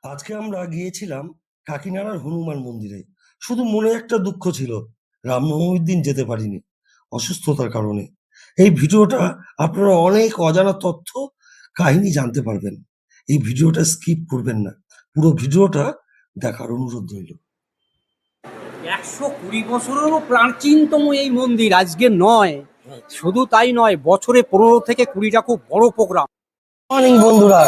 আজকে আমরা গিয়েছিলাম কাকিনাড়ার হনুমান মন্দিরে। শুধু মনে একটা দুঃখ ছিল, রামনবমীর দিন যেতে পারিনি অসুস্থতার কারণে। এই ভিডিওটা আপনারা অনেক অজানা তথ্য, কাহিনী জানতে পারবেন। এই ভিডিওটা স্কিপ করবেন না, পুরো ভিডিওটা দেখার অনুরোধ রইল। 120 বছরেরও প্রাচীনতম এই মন্দির আজকে নয়, শুধু তাই নয়, বছরে 15 থেকে 20টা খুব বড় প্রোগ্রাম। মর্নিং বন্ধুরা,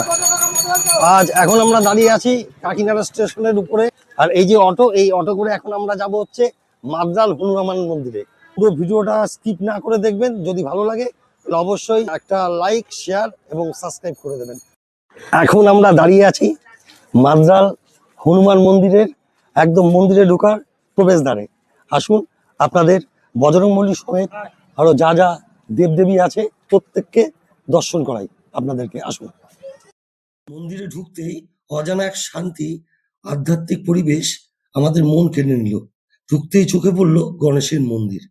আজ এখন আমরা দাঁড়িয়ে আছি কাকিনাড়া স্টেশনের উপরে। আর এই যে অটো, এই অটো করে এখন আমরা যাব হচ্ছে মাদ্রাল হনুমান মন্দিরে। পুরো ভিডিওটা স্কিপ না করে দেখবেন। যদি ভালো লাগে তাহলে অবশ্যই একটা লাইক, শেয়ার এবং সাবস্ক্রাইব করে দেবেন। এখন আমরা দাঁড়িয়ে আছি মাদ্রাল হনুমান মন্দিরের একদম মন্দিরে ঢোকার প্রবেশদ্বারে। আসুন আপনাদের বজরংবলী সমেত আরো যা যা দেবদেবী আছে প্রত্যেককে দর্শন করাই আপনাদেরকে। আসুন। মন্দিরে ঢুকতেই অজানা এক শান্তি, আধ্যাত্মিক পরিবেশ আমাদের মন কেড়ে নিল। ঢুকতেই চোখে পড়লো গণেশের মন্দির।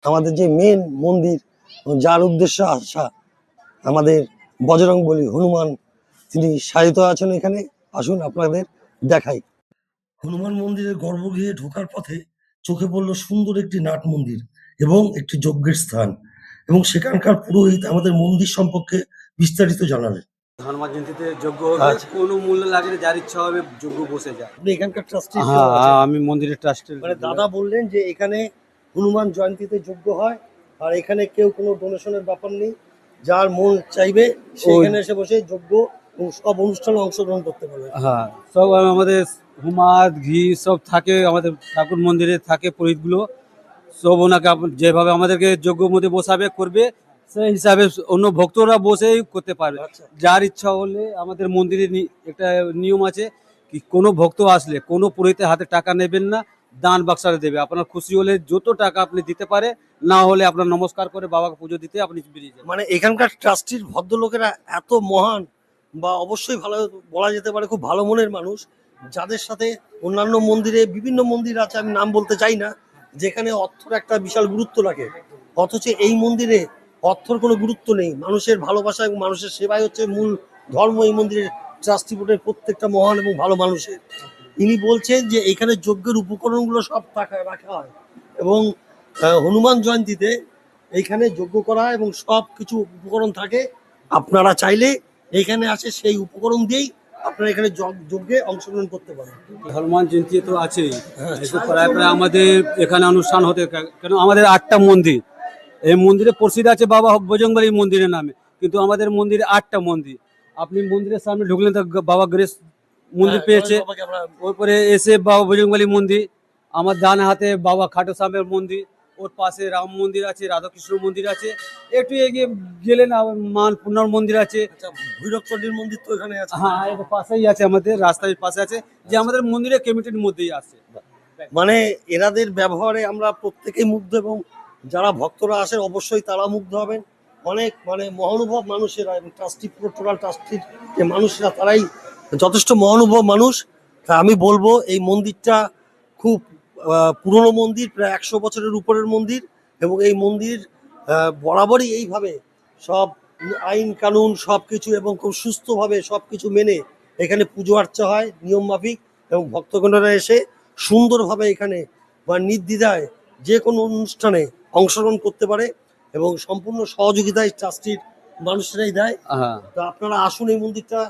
আমাদের যে মেন মন্দির, যার উদ্দেশ্য আসা, আমাদের বজরংবলী হনুমান, তিনি সাজিত আছেন এখানে। আসুন আপনাদের দেখাই। হনুমান মন্দিরের গর্ভগৃহে ঢোকার পথে চোখে পড়লো সুন্দর একটি নাট মন্দির এবং একটি যজ্ঞের স্থান, এবং সেখানকার পুরোহিত আমাদের মন্দির সম্পর্কে বিস্তারিত জানালেন। হনুমান জয়ন্তীতে যজ্ঞ হবে, আচ্ছা। কোনো মূল্য লাগে না, যার ইচ্ছা হবে যজ্ঞ বসে যায়। আপনি এখানকার ট্রাস্টি? হ্যাঁ, আমি মন্দিরের ট্রাস্টের। মানে দাদা বললেন যে এখানে হনুমান জয়ন্তীতে যজ্ঞ হয়, আর এখানে কেউ কোনো ডোনেশনের ব্যাপার নেই। যার মন চাইবে সে এখানে এসে বসে যজ্ঞ এবং সব অনুষ্ঠানে অংশগ্রহণ করতে পারবে। হ্যাঁ, সব আমাদের হুমাদ ঘি সব থাকে, আমাদের ঠাকুর মন্দিরে থাকে পুরোহিতগুলো সব। ওনাকে যেভাবে আমাদেরকে যজ্ঞ মধ্যে বসাবে করবে, সেই হিসাবে অন্য ভক্তরা বসেই করতে পারবে। আচ্ছা। যার ইচ্ছা হলে আমাদের মন্দিরে একটা নিয়ম আছে কি, কোনো ভক্ত আসলে কোনো পুরোহিতের হাতে টাকা নেবেন না, দান বাক্সারে দেবে। আপনার খুশি হলে যত টাকা আপনি দিতে পারে, না হলে আপনার নমস্কার করে বাবাকে পুজো দিতে আপনি বেরিয়ে যাবেন। মানে এখানকার ট্রাস্টির ভদ্রলোকেরা এত মহান, বা অবশ্যই ভালো বলা যেতে পারে খুব ভালো মনের মানুষ, যাদের সাথে অন্যান্য মন্দিরে, বিভিন্ন মন্দির আছে আমি নাম বলতে চাই না, যেখানে অর্থর একটা বিশাল গুরুত্ব রাখে, অথচ এই মন্দিরে অর্থর কোনো গুরুত্ব নেই। মানুষের ভালোবাসা এবং মানুষের সেবাই হচ্ছে মূল ধর্ম। এই মন্দিরের ট্রাস্টি বোর্ডের প্রত্যেকটা মহান এবং ভালো মানুষের। ইনি বলছেন যে এখানে যজ্ঞের উপকরণগুলো সব রাখা হয়, এবং হনুমান জয়ন্তীতে এইখানে যজ্ঞ করা হয় এবং সব কিছু উপকরণ থাকে। আপনারা চাইলে এইখানে আসে সেই উপকরণ দিয়েই আপনারা এখানে যজ্ঞে অংশগ্রহণ করতে পারেন। হনুমান জয়ন্তী তো আছেই, হ্যাঁ। এই তো প্রায় প্রায় আমাদের এখানে অনুষ্ঠান হতে, কেন আমাদের 8টা মন্দির। এই মন্দিরে প্রসিদ্ধ আছে বাবা বজরংবলী মন্দিরের নামে, কিন্তু আমাদের মন্দিরে 8টা মন্দির। আপনি মন্দিরের সামনে ঢুকলেন তো বাবা গ্রেস মন্দির পেয়েছে, ওরপরে এসে বাবা বজরংবলী মন্দির, আমার ডান হাতে বাবা খাটো সামের মন্দির, ওর পাশে রাম মন্দির আছে, রাধাকৃষ্ণ মন্দির আছে, একটু এগিয়ে গেলে না মান পূর্ণার মন্দির আছে। আচ্ছা, ভৈরবচন্ডীর মন্দির তো এখানে আছে। হ্যাঁ, এটা পাশেই আছে, আমাদের রাস্তার পাশে আছে, যে আমাদের মন্দিরের কমিটির মধ্যেই আছে। মানে এনাদের ব্যবহারে আমরা প্রত্যেকেই মুগ্ধ, এবং যারা ভক্তরা আসেন অবশ্যই তারা মুগ্ধ হবেন। অনেক মানে মহানুভব মানুষেরা, এবং ট্রাস্টি, পুরো টোটাল ট্রাস্টির যে মানুষরা, তারাই যথেষ্ট মহানুভব মানুষ। তা আমি বলবো এই মন্দিরটা খুব পুরনো মন্দির, প্রায় 100 বছরের উপরের মন্দির, এবং এই মন্দির বরাবরই এইভাবে সব আইন কানুন সব কিছু এবং খুব সুস্থভাবে সব কিছু মেনে এখানে পুজো আর্চা হয় নিয়ম মাফিক, এবং ভক্তগণরা এসে সুন্দরভাবে এখানে বা নির্দ্বিধায় যে কোনো অনুষ্ঠানে অংশগ্রহণ করতে পারে, এবং সম্পূর্ণ সহযোগিতায় ট্রাস্টির মানুষরাই দেয়। হ্যাঁ, তো আপনারা আসুন, এই মন্দিরটা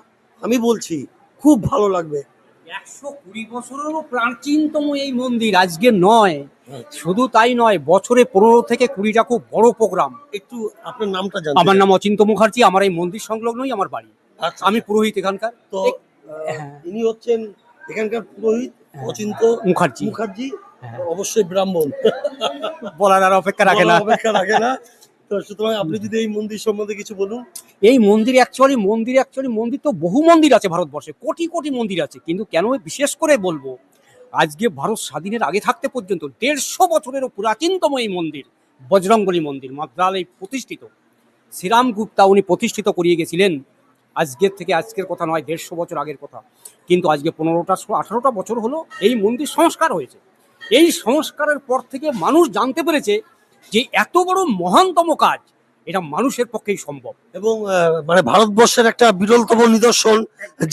আমি বলছি খুব ভালো লাগবে। 120 বছরেরও প্রাচীনতম এই মন্দির আজকে নয়, শুধু তাই নয়, বছরে 15 থেকে 20টা খুব বড় প্রোগ্রাম। একটু আপনার নামটা জানতে আমার চাই। নাম অচিন্ত মুখার্জি, আমার এই মন্দির সংলগ্নই আমার বাড়ি। আচ্ছা, আমি পুরোহিত এখানকার। তো হ্যাঁ। ইনি হচ্ছেন এখানকার পুরোহিত অচিন্ত মুখার্জি। মুখার্জি, হ্যাঁ। অবশ্যই ব্রাহ্মণ, বলার আর অপেক্ষা রাখে না। বলার অপেক্ষা রাখে না। তো সুতরাং আপনি যদি এই মন্দির সম্বন্ধে কিছু বলুন। এই মন্দির মন্দির তো বহু মন্দির আছে ভারতবর্ষে, কোটি কোটি মন্দির আছে, কিন্তু কেন বিশেষ করে বলবো, আজকে ভারত স্বাধীনের আগে থাকতে পর্যন্ত 150 বছরেরও প্রাচীনতম এই মন্দির বজরংবলী মন্দির মাদ্রাল এই প্রতিষ্ঠিত। শ্রীরাম গুপ্তা উনি প্রতিষ্ঠিত করিয়ে গেছিলেন। আজকের কথা নয়, 150 বছর আগের কথা। কিন্তু আজকে 18টা বছর হলো এই মন্দির সংস্কার হয়েছে। এই সংস্কারের পর থেকে মানুষ জানতে পেরেছে যে এত বড় মহানতম কাজ এটা মানুষের পক্ষেই সম্ভব। এবং মানে ভারতবর্ষের একটা বিরলতম নিদর্শন,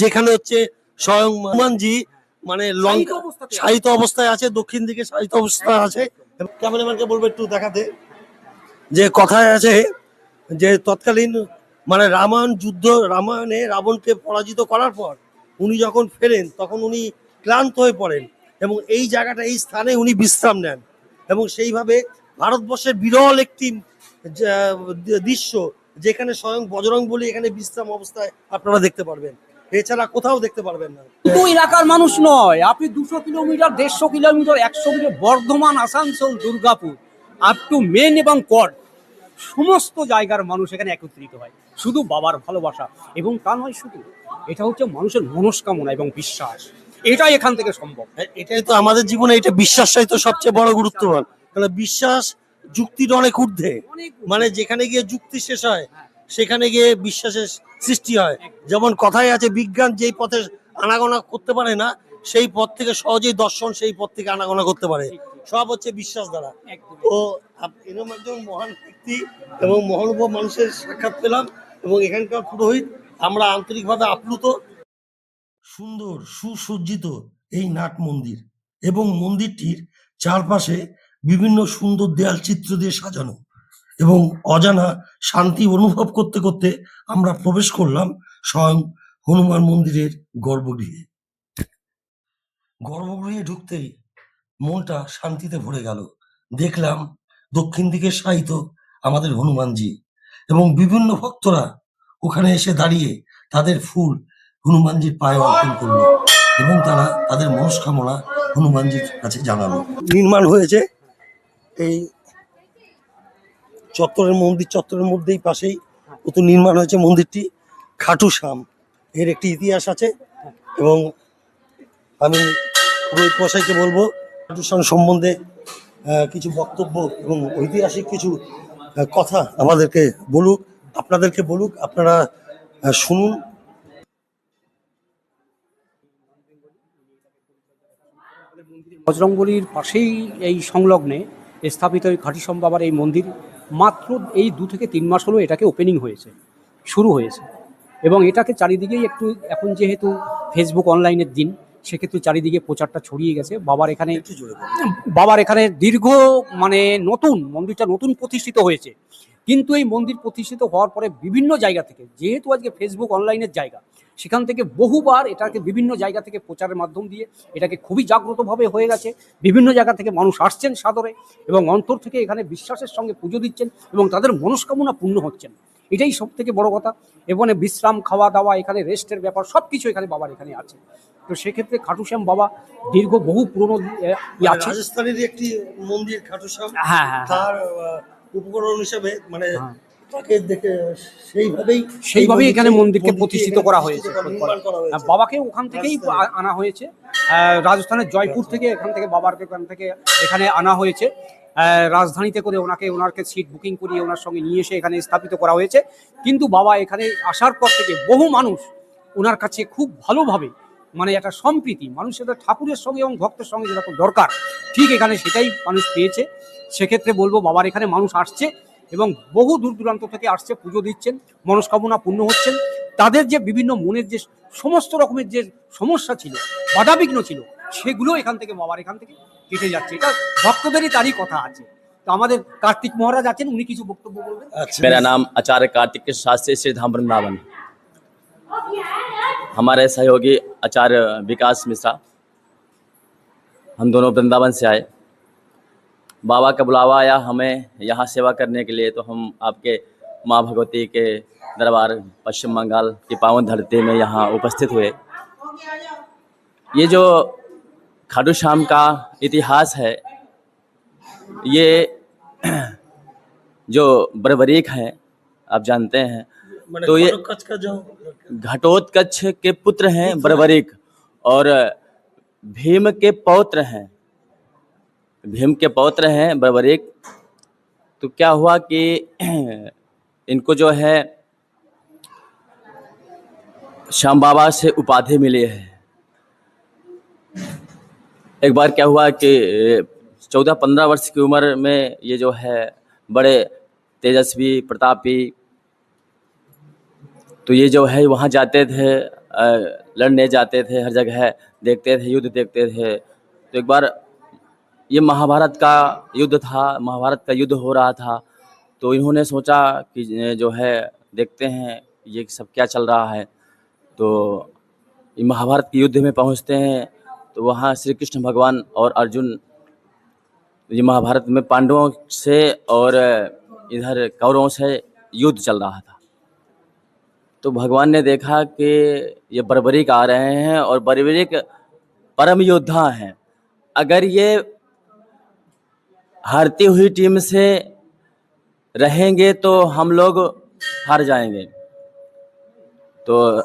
যেখানে হচ্ছে স্বয়ং হনুমানজি মানে লঙ্কা শায়িত অবস্থায় আছে, দক্ষিণ দিকে শায়িত অবস্থায় আছে। ক্যামেরাম্যানকে বলবো একটু দেখাতে, যে কথায় আছে যে তৎকালীন মানে রামায়ণে রাবণকে পরাজিত করার পর উনি যখন ফেরেন তখন উনি ক্লান্ত হয়ে পড়েন এবং এই জায়গাটা, এই স্থানে উনি বিশ্রাম নেন। এবং সেইভাবে ভারতবর্ষের বিরল একটি দৃশ্য, যেখানে স্বয়ং বজরংবলী এখানে বিশ্রাম অবস্থায় আপনারা দেখতে পারবেন, এছাড়া কোথাও দেখতে পারবেন না। শুধু এলাকার মানুষ নয়, আপনি 200 kilometre, 150 kilometre, 100 kilometre, Bardhaman, Asansol, Durgapur, up to মেন এবং কট, সমস্ত জায়গার মানুষ এখানে একত্রিত হয় শুধু বাবার ভালোবাসা। এবং তা নয় শুধু, এটা হচ্ছে মানুষের মনস্কামনা এবং বিশ্বাস, এটাই এখান থেকে সম্ভব। এটাই তো আমাদের জীবনে, এটা বিশ্বাসটাই তো সবচেয়ে বড় গুরুত্বপূর্ণ। কারণ বিশ্বাস যুক্তির অনেক ঊর্ধ্বে, মানে যেখানে গিয়ে যুক্তি শেষ হয় সেখানে গিয়ে বিশ্বাসের সৃষ্টি হয়। যেমন কথায় আছে, বিজ্ঞান যেই পথে আনাগোনা করতে পারে না সেই পথ থেকে সহজেই দর্শন সেই পথ থেকে আনাগোনা করতে পারে। সব হচ্ছে বিশ্বাস দ্বারা। তো এরকম একজন মহান ব্যক্তি এবং মহানুভব মানুষের সাক্ষাৎ পেলাম এবং এখানকার পুরোহিত, আমরা আন্তরিকভাবে আপ্লুত। সুন্দর সুসজ্জিত এই নাট মন্দির এবং মন্দিরটির চারপাশে বিভিন্ন সুন্দর দেয়াল চিত্র দিয়ে সাজানো, এবং অজানা শান্তি অনুভব করতে করতে আমরা প্রবেশ করলাম স্বয়ং হনুমান মন্দিরের গর্ভগৃহে। গর্ভগৃহে ঢুকতেই মনটা শান্তিতে ভরে গেল। দেখলাম দক্ষিণ দিকে শায়িত আমাদের হনুমানজি, এবং বিভিন্ন ভক্তরা ওখানে এসে দাঁড়িয়ে তাদের ফুল হনুমানজির পায়ে অর্পণ করলো এবং তারা তাদের মনস্কামনা হনুমানজির কাছে জানালো। নির্মাণ হয়েছে এই মন্দির চত্বরের মধ্যেই, পাশেই নতুন নির্মাণ হয়েছে মন্দিরটি। খাটু শ্যাম এর একটি ইতিহাস আছে এবং আমি পুরোহিত মশাইকে বলবো খাটু শ্যাম সম্বন্ধে কিছু বক্তব্য এবং ঐতিহাসিক কিছু কথা আমাদেরকে বলুক, আপনাদেরকে বলুক, আপনারা শুনুন। বজরংবলীর পাশেই এই সংলগ্নে স্থাপিত এই খাটিসম বাবার এই মন্দির মাত্র এই 2 থেকে 3 মাস হলো এটাকে ওপেনিং হয়েছে, শুরু হয়েছে। এবং এটাকে চারিদিকেই একটু, এখন যেহেতু ফেসবুক অনলাইনের দিন, সেক্ষেত্রে চারিদিকে প্রচারটা ছড়িয়ে গেছে। বাবার এখানে দীর্ঘ মানে নতুন মন্দিরটা নতুন প্রতিষ্ঠিত হয়েছে, কিন্তু এই মন্দির প্রতিষ্ঠিত হওয়ার পরে বিভিন্ন জায়গা থেকে, যেহেতু আজকে ফেসবুক অনলাইনের জায়গা, সেখান থেকে বহুবার এটাকে বিভিন্ন জায়গা থেকে প্রচারের মাধ্যম দিয়ে এটাকে খুবই জাগ্রতভাবে হয়ে গেছে। বিভিন্ন জায়গা থেকে মানুষ আসছেন সাদরে এবং অন্তর থেকে এখানে বিশ্বাসের সঙ্গে পুজো দিচ্ছেন এবং তাদের মনস্কামনা পূর্ণ হচ্ছেন। এটাই সব থেকে বড় কথা। এখানে বিশ্রাম, খাওয়া দাওয়া, এখানে রেস্টের ব্যাপার সব কিছু এখানে বাবার এখানে আছে। তো সেক্ষেত্রে খাটু শ্যাম বাবা দীর্ঘ বহু পুরনো আছে। রাজস্থানেরই একটি মন্দির খাটু শ্যাম, হ্যাঁ, তার উপকরণ হিসেবে মানে তাকে দেখে সেইভাবেই এখানে মন্দিরকে প্রতিষ্ঠিত করা হয়েছে। বাবাকে ওখান থেকেই আনা হয়েছে, রাজস্থানের জয়পুর থেকে, এখান থেকে বাবাকে এখানে আনা হয়েছে। রাজধানীতে করে ওনাকে সিট বুকিং করিয়ে ওনার সঙ্গে নিয়ে এসে এখানে স্থাপিত করা হয়েছে। কিন্তু বাবা এখানে আসার পর থেকে বহু মানুষ ওনার কাছে খুব ভালোভাবে, মানে একটা সম্প্রীতি, মানুষের ঠাকুরের সঙ্গে এবং ভক্তের সঙ্গে যেরকম দরকার ঠিক এখানে সেটাই মানুষ পেয়েছে। সেক্ষেত্রে বলবো বাবার এখানে মানুষ আসছে এবং বহু দূর দূরান্ত থেকে আসছে, পুজো দিচ্ছেন, মনস্কামনা পূর্ণ হচ্ছেন। তাদের যে বিভিন্ন মনের যে সমস্ত রকমের যে সমস্যা ছিল, বাধাবিঘ্ন ছিল, সেগুলো এখান থেকে বাবার এখান থেকে কেটে যাচ্ছে। এটা ভক্তদেরই তারই কথা আছে। তো আমাদের কার্তিক মহারাজ আছেন, উনি কিছু বক্তব্য বলবেন। मेरा नाम आचार्य कार्तिक शास्त्री श्री धाम वृंदावन। हमारे सहयोगी आचार्य विकास मिश्रा, हम दोनों वृंदावन से आए। बाबा का बुलावा आया हमें यहाँ सेवा करने के लिए, तो हम आपके माँ भगवती के दरबार पश्चिम बंगाल की पावन धरती में यहाँ उपस्थित हुए। ये जो खाटू श्याम का इतिहास है, ये जो बर्बरीक हैं आप जानते हैं, तो ये घटोत्कच के पुत्र हैं बर्बरीक, और भीम के पौत्र हैं, बर्बरीक। तो क्या हुआ कि इनको जो है श्याम बाबा से उपाधि मिली है। एक बार क्या हुआ कि 14-15 वर्ष की उम्र में ये जो है बड़े तेजस्वी प्रतापी, तो ये जो है वहाँ जाते थे लड़ने जाते थे, हर जगह देखते थे, युद्ध देखते थे। तो एक बार ये महाभारत का युद्ध था, महाभारत का युद्ध हो रहा था, तो इन्होंने सोचा कि जो है देखते हैं ये सब क्या चल रहा है। तो ये महाभारत के युद्ध में पहुंचते हैं, तो वहाँ श्री कृष्ण भगवान और अर्जुन, ये महाभारत में पांडवों से और इधर कौरवों से युद्ध चल रहा था। तो भगवान ने देखा कि ये बर्बरीक आ रहे हैं और बर्बरीक परम योद्धा हैं, अगर ये हारती हुई टीम से रहेंगे तो हम लोग हार जाएंगे। तो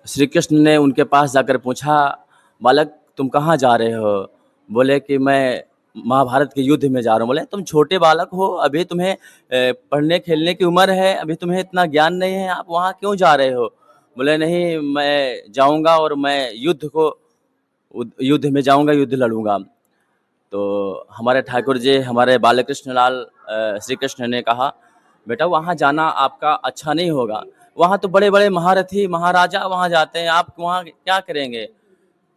श्री कृष्ण ने उनके पास जाकर पूछा, बालक तुम कहाँ जा रहे हो? बोले कि मैं महाभारत के युद्ध में जा रहा हूँ। बोले तुम छोटे बालक हो, अभी तुम्हें पढ़ने खेलने की उम्र है, अभी तुम्हें इतना ज्ञान नहीं है, आप वहाँ क्यों जा रहे हो? बोले नहीं, मैं जाऊँगा और मैं युद्ध में जाऊँगा, युद्ध लड़ूंगा। तो हमारे ठाकुर जी, हमारे बालकृष्ण लाल श्री कृष्ण ने कहा, बेटा वहाँ जाना आपका अच्छा नहीं होगा, वहाँ तो बड़े बड़े महारथी महाराजा वहाँ जाते हैं, आप वहाँ क्या करेंगे?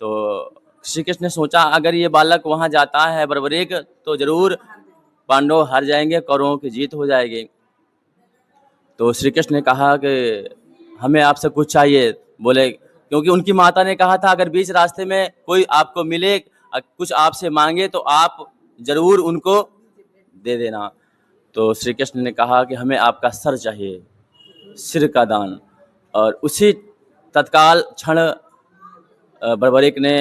तो श्री कृष्ण ने सोचा अगर ये बालक वहाँ जाता है बर्बरीक तो जरूर पांडव हार जाएंगे, कौरवों की जीत हो जाएगी। तो श्री कृष्ण ने कहा कि हमें आपसे कुछ चाहिए। बोले क्योंकि उनकी माता ने कहा था अगर बीच रास्ते में कोई आपको मिले, कुछ आपसे मांगे तो आप जरूर उनको दे देना। तो श्री कृष्ण ने कहा कि हमें आपका सर चाहिए, सिर का दान। और उसी तत्काल क्षण बर्बरीक ने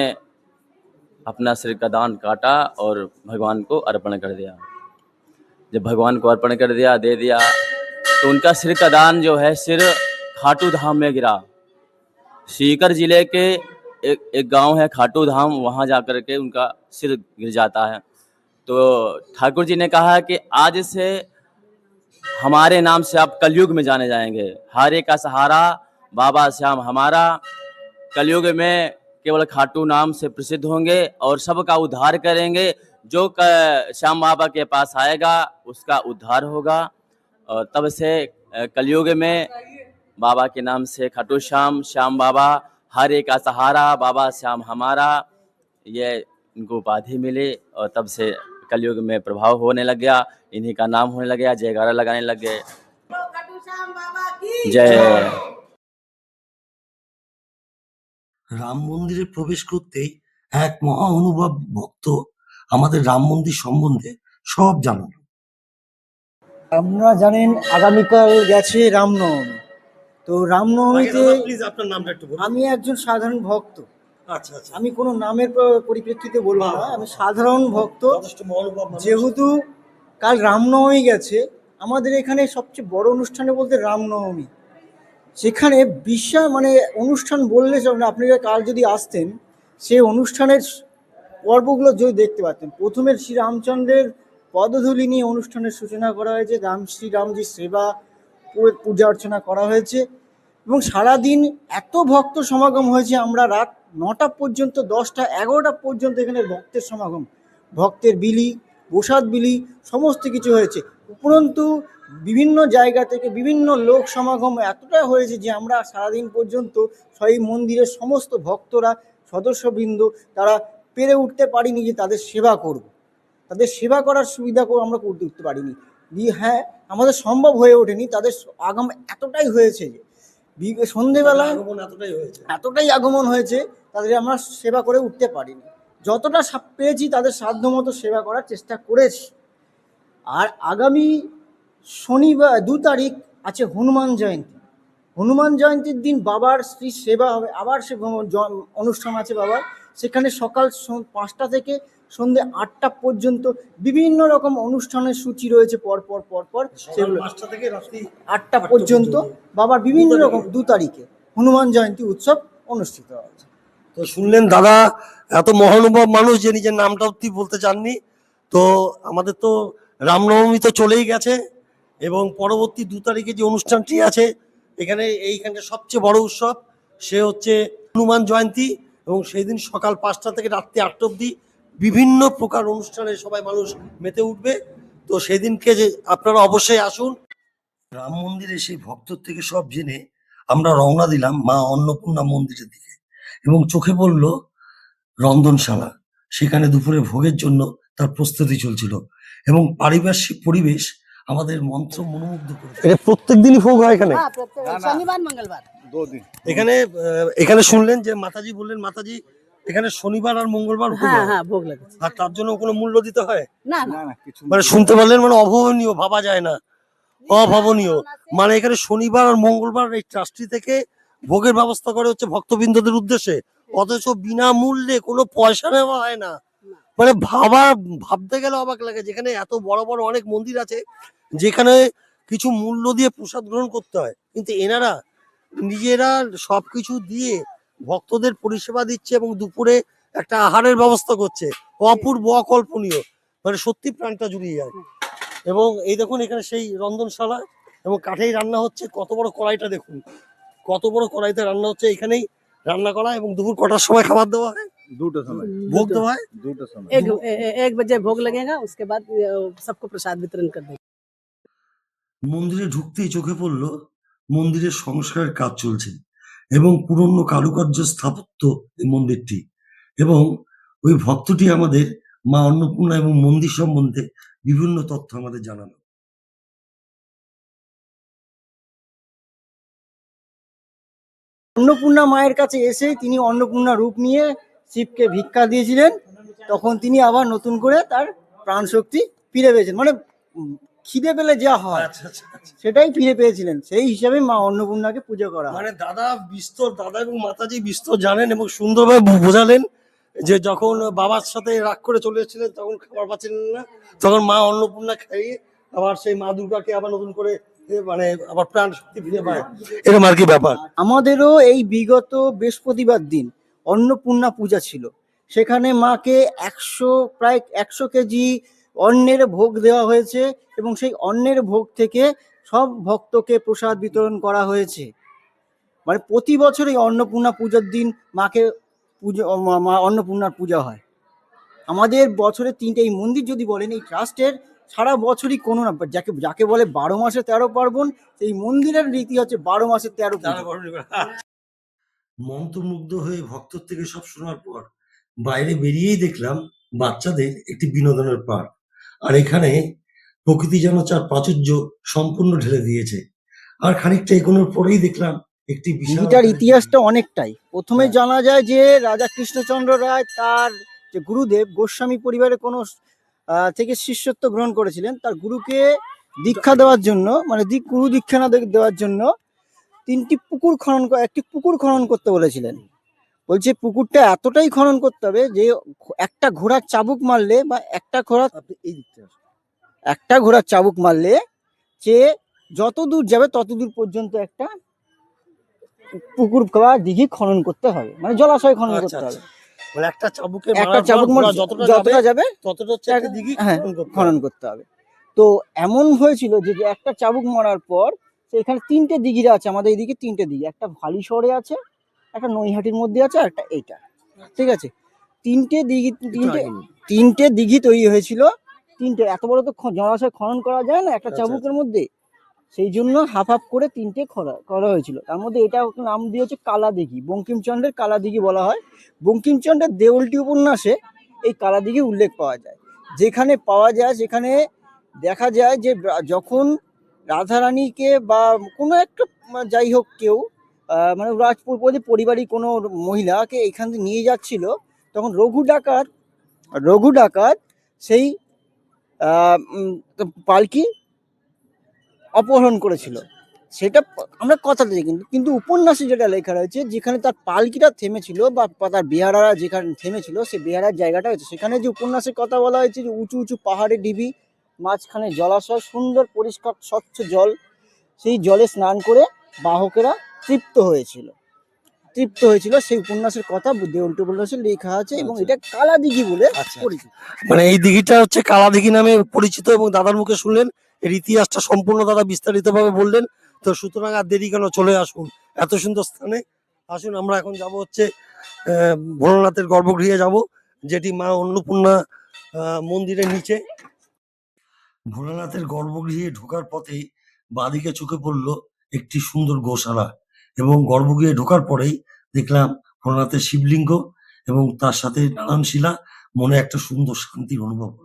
अपना सिर का दान काटा और भगवान को अर्पण कर दिया। जब भगवान को अर्पण कर दिया, दे दिया, तो उनका सिर का दान जो है सिर खाटू धाम में गिरा। सीकर जिले के एक गांव है खाटू धाम, वहाँ जा कर के उनका सिर गिर जाता है। तो ठाकुर जी ने कहा कि आज से हमारे नाम से आप कलयुग में जाने जाएंगे, हारे का सहारा बाबा श्याम हमारा। कलयुग में केवल खाटू नाम से प्रसिद्ध होंगे और सबका उद्धार करेंगे। जो श्याम बाबा के पास आएगा उसका उद्धार होगा। और तब से कलयुग में बाबा के नाम से खाटू श्याम, श्याम बाबा, हारे का सहारा बाबा श्याम हमारा, ये इनको उपाधि मिली। और तब से कलयुग में प्रभाव होने लग गया, इन्हीं का नाम होने लग गया, जयकारा लगाने लग गए। जय। রাম মন্দিরে প্রবেশ করতেই এক মহা অনুভব ভক্ত আমাদের রাম মন্দির সম্বন্ধে সব জানালো। আপনারা জানেন আগামীকাল গেছে রামনবমী। তো রামনবমীতে প্লিজ আপনার নামটা একটু বলুন। আমি একজন সাধারণ ভক্ত। আচ্ছা আচ্ছা, আমি কোনো নামের পরিপ্রেক্ষিতে বলবো না, আমি সাধারণ ভক্ত। যথেষ্ট মহানুভব মানুষ। যেহেতু কাল রামনবমী গেছে, আমাদের এখানে সবচেয়ে বড় অনুষ্ঠানে বলতে রামনবমী। সেখানে বিশাল অনুষ্ঠান বললে চলে না, আপনি কাল যদি আসতেন সেই অনুষ্ঠানের পর্বগুলো যদি দেখতে পারতেন। প্রথমে শ্রী রামচন্দ্রের পদধূলি নিয়ে অনুষ্ঠানের সূচনা করা হয়েছে, শ্রীরামজির সেবা পূজা অর্চনা করা হয়েছে এবং সারাদিন এত ভক্ত সমাগম হয়েছে। আমরা রাত 9টা পর্যন্ত, 10টা 11টা পর্যন্ত এখানে ভক্তের সমাগম, ভক্তের বিলি, প্রসাদ বিলি সমস্ত কিছু হয়েছে। উপরন্তু বিভিন্ন জায়গা থেকে বিভিন্ন লোক সমাগম এতটা হয়েছে যে আমরা সারাদিন পর্যন্ত সেই মন্দিরের সমস্ত ভক্তরা, সদস্যবৃন্দ তারা পেরে উঠতে পারিনি যে তাদের সেবা করব, তাদের সেবা করার সুবিধা আমরা করতে উঠতে পারিনি। হ্যাঁ, আমাদের সম্ভব হয়ে ওঠেনি, তাদের আগম এতটাই হয়েছে যে সন্ধেবেলায় এতটাই আগমন হয়েছে, তাদের আমরা সেবা করে উঠতে পারিনি। যতটা পেরেছি তাদের সাধ্যমতো সেবা করার চেষ্টা করেছি। আর আগামী শনিবার 2 তারিখ আছে হনুমান জয়ন্তী। হনুমান জয়ন্তীর দিন বাবার শ্রী সেবা হবে, আবার সে অনুষ্ঠান আছে বাবার। সেখানে সকাল 5টা থেকে সন্ধ্যে 8টা পর্যন্ত বিভিন্ন রকম অনুষ্ঠানের সূচি রয়েছে পরপর সেগুলো 5টা থেকে রাত্রি 8টা পর্যন্ত বাবার বিভিন্ন রকম 2 তারিখে হনুমান জয়ন্তী উৎসব অনুষ্ঠিত হচ্ছে। তো শুনলেন দাদা এত মহানুভব মানুষ যে নিজের নামটা অব্দি বলতে চাননি। তো আমাদের তো রামনবমী তো চলেই গেছে এবং পরবর্তী 2 তারিখে যে অনুষ্ঠানটি আছে এইখানে সবচেয়ে বড় উৎসব, সে হচ্ছে হনুমান জয়ন্তী। এবং সেই দিন সকাল 5টা থেকে রাত্রি 8টা অবধি বিভিন্ন প্রকার অনুষ্ঠানে সবাই মানুষ মেতে উঠবে। তো সেই দিনকে যে আপনারা অবশ্যই আসুন। রাম মন্দিরে সেই ভক্তর থেকে সব জেনে আমরা রওনা দিলাম মা অন্নপূর্ণা মন্দিরের দিকে এবং চোখে পড়ল রন্ধনশালা। সেখানে দুপুরে ভোগের জন্য তার প্রস্তুতি চলছিল এবং পারিপার্শ্বিক পরিবেশ আমাদের মন্ত্র মনোমুগ্ধ করে। এটা প্রত্যেক দিনই ভোগ হয় এখানে? हाँ प्रत्येक शनिवार मंगलवार এখানে এখানে শুনলেন যে মাতাজি বললেন, মাতাজি এখানে শনিবার আর মঙ্গলবার ভোগ हाँ হয়। हाँ भोग लगे আর তার জন্য কোনো মূল্য দিতে হয়? ना ना মানে শুনতে পারলেন, মানে অভাবনীয়, ভাবা যায় না, অভাবনীয়। মানে এখানে শনিবার আর মঙ্গলবার এই ট্রাস্টি থেকে ভোগের ব্যবস্থা করে হচ্ছে ভক্তবৃন্দদের উদ্দেশ্যে, অথচ বিনামূল্যে কোনো পয়সা নেওয়া হয় না। মানে ভাবতে গেলে অবাক লাগে, যেখানে এত বড় বড় অনেক মন্দির আছে যেখানে কিছু মূল্য দিয়ে প্রসাদ গ্রহণ করতে হয়, কিন্তু এনারা নিজেরা সবকিছু দিয়ে ভক্তদের পরিষেবা দিচ্ছে এবং দুপুরে একটা আহারের ব্যবস্থা করছে। অপূর্ব, অকল্পনীয়, মানে সত্যি প্রাণটা জুড়িয়ে যায়। এবং এই দেখুন এখানে সেই রন্ধনশালা এবং কাঠেই রান্না হচ্ছে। কত বড় কড়াইটা দেখুন, কত বড় কড়াইতে রান্না হচ্ছে। এখানেই রান্না করা এবং দুপুর কটার সময় খাবার দেওয়া হয়? ভোগ দেওয়া হয়। एक बजे भोग लगेगा उसके बाद सबको प्रसाद वितरण कर देंगे মন্দিরে ঢুকতেই চোখে পড়ল মন্দিরের সংস্কারের কাজ চলছে এবং পুরনো কারুকার্য স্থাপত্য এই মন্দিরটি। এবং ওই ভক্তটি আমাদের মা অন্নপূর্ণা এবং মন্দির সম্বন্ধে বিভিন্ন তথ্য আমাদের জানালো। অন্নপূর্ণা মায়ের কাছে এসে তিনি অন্নপূর্ণা রূপ নিয়ে শিবকে ভিক্ষা দিয়েছিলেন, তখন তিনি আবার নতুন করে তার প্রাণ শক্তি ফিরে পেয়েছেন। মানে খিদে পেলে যা হয় সেটাই ফিরে পেয়েছিলেন, সেই হিসাবে মা অন্নপূর্ণাকে পুজো করা হয়। মানে দাদা এবং মাতাজি বিস্তর জানেন এবং সুন্দরভাবে বোঝালেন যে যখন বাবার সাথে রাগ করে চলে এসেছিলেন তখন খাবার পাচ্ছিলেন না, তখন মা অন্নপূর্ণা খাইয়ে আবার সেই মা দুর্গাকে আবার নতুন করে মানে আবার প্রাণ শক্তি ফিরে পায়, এরকম আর কি ব্যাপার। আমাদেরও এই বিগত বৃহস্পতিবার দিন অন্নপূর্ণা পূজা ছিল। সেখানে মাকে প্রায় 100 কেজি অন্নের ভোগ দেওয়া হয়েছে এবং সেই অন্নের ভোগ থেকে সব ভক্তকে প্রসাদ বিতরণ করা হয়েছে। মানে প্রতি বছর এই অন্নপূর্ণা পূজার দিন মাকে মা অন্নপূর্ণার পূজা হয়। আমাদের বছরে 3টে এই মন্দির যদি বলেন, এই ট্রাস্টের সারা বছরই কোনো না, যাকে বলে 12 মাসে 13 পার্বণ, সেই মন্দিরের রীতি হচ্ছে 12 মাসে 13 পুজো। মন্ত্রমুগ্ধ হয়ে ভক্তর থেকে সব শোনার পর বাইরে বেরিয়েই দেখলাম বাচ্চাদের একটি বিনোদনের পার্ক। আর এখানে প্রকৃতি যেন চার প্রাচুর্য সম্পূর্ণ ঢেলে দিয়েছে। আর খানিকটা এগোনোর পরেই দেখলাম একটি বিশাল দিঘিটার ইতিহাসটা অনেকটাই। প্রথমে হ্যাঁ। জানা যায় যে রাজা কৃষ্ণচন্দ্র রায় তার যে গুরুদেব গোস্বামী পরিবারের কোনো থেকে শিষ্যত্ব গ্রহণ করেছিলেন, তার গুরুকে দীক্ষা দেওয়ার জন্য, মানে গুরু দীক্ষা না দেওয়ার জন্য একটি পুকুর খনন করতে বলেছিলেন। বলছে পুকুরটা এতটাই খনন করতে হবে যে একটা ঘোড়ার চাবুক মারলে বা একটা ঘোড়ার চাবুক মারলে যে যত দূর যাবে তত দূর পর্যন্ত একটা পুকুর বা দিঘি খনন করতে হবে, মানে জলাশয় খনন করতে হবে। মানে একটা চাবুকে একটা চাবুক যতটা যাবে ততটা হচ্ছে একটা দিঘি হ্যাঁ খনন করতে হবে। তো এমন হয়েছিল যে একটা চাবুক মারার পর এখানে 3টে দিঘিরা আছে, আমাদের এইদিকে 3টে দিঘি, একটা ভালি শহরে আছে, একটা নৈহাটির মধ্যে আছে, আর একটা এইটা, ঠিক আছে। 3টে দিঘি তৈরি হয়েছিল। 3টে, এত বড় তো জলাশয় খনন করা যায় না একটা চাবুকের মধ্যে, সেই জন্য হাফ করে 3টে করা হয়েছিল। তার মধ্যে এটা নাম দিয়েছে কালা দিঘি, বঙ্কিমচন্দ্রের কালা দিঘি বলা হয়। বঙ্কিমচন্দ্রের দেউলটি উপন্যাসে এই কালা দিঘি উল্লেখ পাওয়া যায়। যেখানে সেখানে দেখা যায় যে যখন রাধারানীকে বা কোনো একটা যাই হোক কেউ মানে রাজপুর পরিবারই কোনো মহিলাকে এখান থেকে নিয়ে যাচ্ছিল, তখন রঘু ডাকাত সেই পালকি অপহরণ করেছিল। সেটা আমরা কথাতে দেখি, কিন্তু উপন্যাসে যেটা লেখা রয়েছে, যেখানে তার পালকিটা থেমেছিল বা তার বেহারারা যেখানে থেমেছিল, সেই বেহারার জায়গাটা হয়েছে সেখানে যে উপন্যাসের কথা বলা হয়েছে যে উঁচু উঁচু পাহাড়ে ঢিবি, মাঝখানে জলাশয়, সুন্দর পরিষ্কার স্বচ্ছ জল, সেই জলে স্নান করে বাহকেরা তৃপ্ত হয়েছিল, সেই উপন্যাসের কথা দেউলটি উপন্যাসে লেখা আছে এবং এটা কালা দিঘি বলে পরিচিত। মানে এই দিঘিটা হচ্ছে কালা দিঘি নামে পরিচিত এবং দাদার মুখে শুনলেন এর ইতিহাসটা সম্পূর্ণ দাদা বিস্তারিত ভাবে বললেন। তো সুতরাং আর দেরি কেন, চলে আসুন এত সুন্দর স্থানে। আসুন আমরা এখন যাব হচ্ছে ভোলানাথের গর্ভগৃহে যাব, যেটি মা অন্নপূর্ণা মন্দিরের নিচে। ভোলানাথের গর্ভগৃহে ঢোকার পথে বাঁদিকে চোখে পড়ল একটি সুন্দর গোশালা এবং গর্ভগৃহে ঢোকার পরেই দেখলাম ভোলানাথের শিবলিঙ্গ এবং তার সাথে নানান শিলা। মনে একটা সুন্দর শান্তির অনুভব হলো।